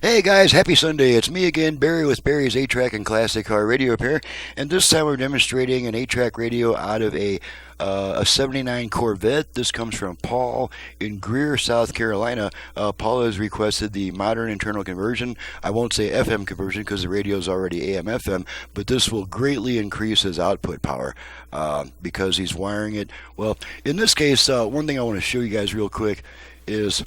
Hey guys, happy Sunday. It's me again, Barry with Barry's 8-Track and Classic Car Radio Repair. And this time we're demonstrating an 8-track radio out of a 79 Corvette. This comes from Paul in Greer, South Carolina. Paul has requested the modern internal conversion. I won't say FM conversion because the radio is already AM-FM, but this will greatly increase his output power because he's wiring it. Well, in this case, one thing I want to show you guys real quick is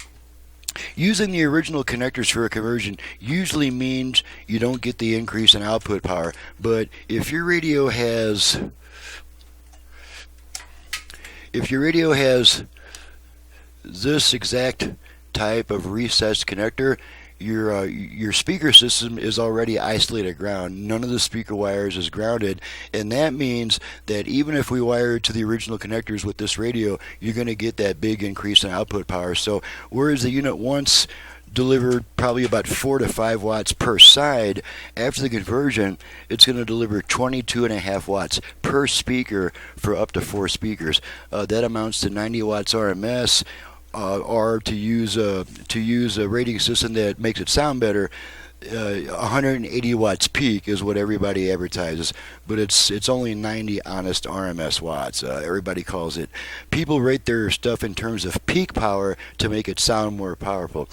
using the original connectors for a conversion usually means you don't get the increase in output power. But if your radio has this exact type of recessed connector, your speaker system is already isolated ground. None of the speaker wires is grounded, and that means that even if we wire it to the original connectors with this radio, you're going to get that big increase in output power. So whereas the unit once delivered probably about 4 to 5 watts per side, after the conversion it's going to deliver 22.5 watts per speaker for up to 4 speakers. That amounts to 90 watts RMS. Or to use a rating system that makes it sound better, 180 watts peak is what everybody advertises, but it's only 90 honest RMS watts. Everybody calls it. People rate their stuff in terms of peak power to make it sound more powerful.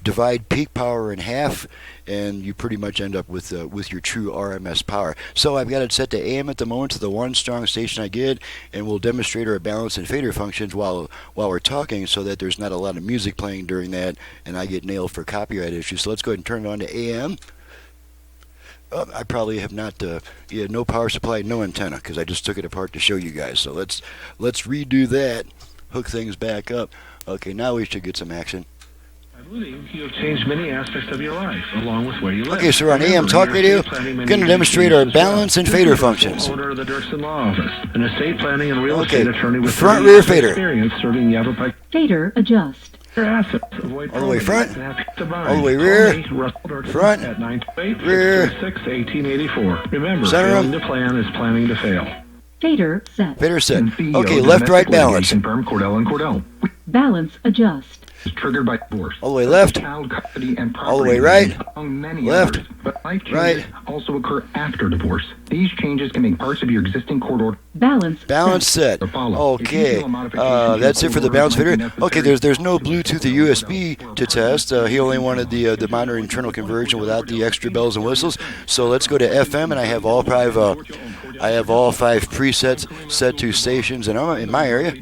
Divide peak power in half, and you pretty much end up with your true RMS power. So I've got it set to AM at the moment, to the one strong station I get, and we'll demonstrate our balance and fader functions while we're talking, so that there's not a lot of music playing during that, and I get nailed for copyright issues. So let's go ahead and turn it on to AM. I probably have not, no power supply, no antenna, because I just took it apart to show you guys. So let's redo that, hook things back up. Okay, now we should get some action. I believe you have changed many aspects of your life, along with where you live. Okay, so we're on AM Talk Radio. We're going to demonstrate our balance and fader functions. Order of the Dirksen Law Office, an estate planning and real estate attorney with front rear fader. Experience serving Yavapai. Fader adjust. Assets. All the way front, all the way rear, front, rear, 1884. Remember, center failing to plan is planning to fail. Fader set. Fader set. Okay, left, right, balance. Firm Cordell and Cordell. Balance adjust. Is triggered by divorce. All the way left, Child custody and all the way right, left, others, but life changes right. also occur after divorce. These changes can make parts of your existing court order. Balance set. Okay, that's it for the balance fader. Okay, there's no Bluetooth or USB to test. He only wanted the modern internal conversion without the extra bells and whistles. So let's go to FM, and I have all 5 presets set to stations in my area.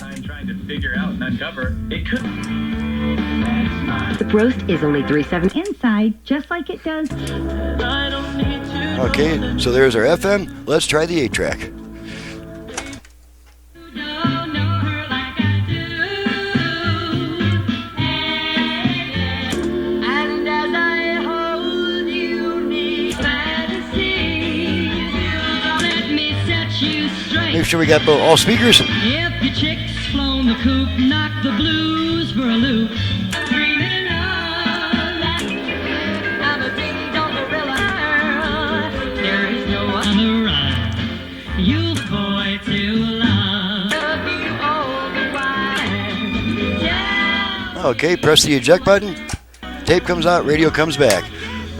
I'm trying to figure out and uncover it could. The roast is only 3/7 inside, just like it does. Okay, so there's our FM. Let's try the 8-track. Make sure we got all speakers. If your chick's flown the coop, knock the blues for a loop. I'm a big dog gorilla. There is no other rhyme. You boy to love. You all the while. Okay, press the eject button. Tape comes out, radio comes back.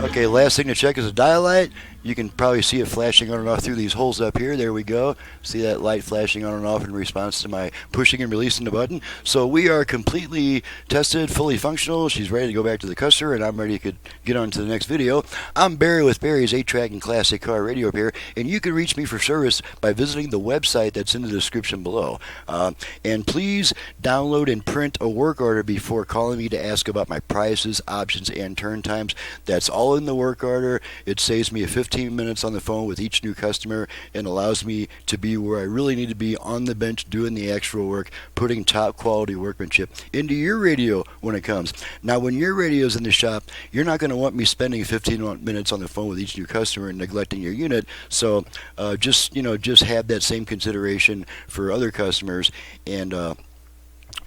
Okay, last thing to check is a dial light. You can probably see it flashing on and off through these holes up here. There we go. See that light flashing on and off in response to my pushing and releasing the button. So we are completely tested, fully functional. She's ready to go back to the customer, and I'm ready to get on to the next video. I'm Barry with Barry's 8-Track and Classic Car Radio Repair, and you can reach me for service by visiting the website that's in the description below. And please download and print a work order before calling me to ask about my prices, options, and turn times. That's all in the work order. It saves me a 15 minutes on the phone with each new customer and allows me to be where I really need to be, on the bench doing the actual work, putting top quality workmanship into your radio when it comes. Now, when your radio's in the shop, you're not going to want me spending 15 minutes on the phone with each new customer and neglecting your unit. So just have that same consideration for other customers, and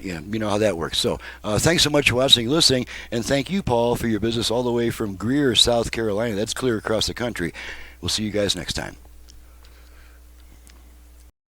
yeah, you know how that works. So thanks so much for watching and listening, and thank you, Paul, for your business all the way from Greer, South Carolina. That's clear across the country. We'll see you guys next time.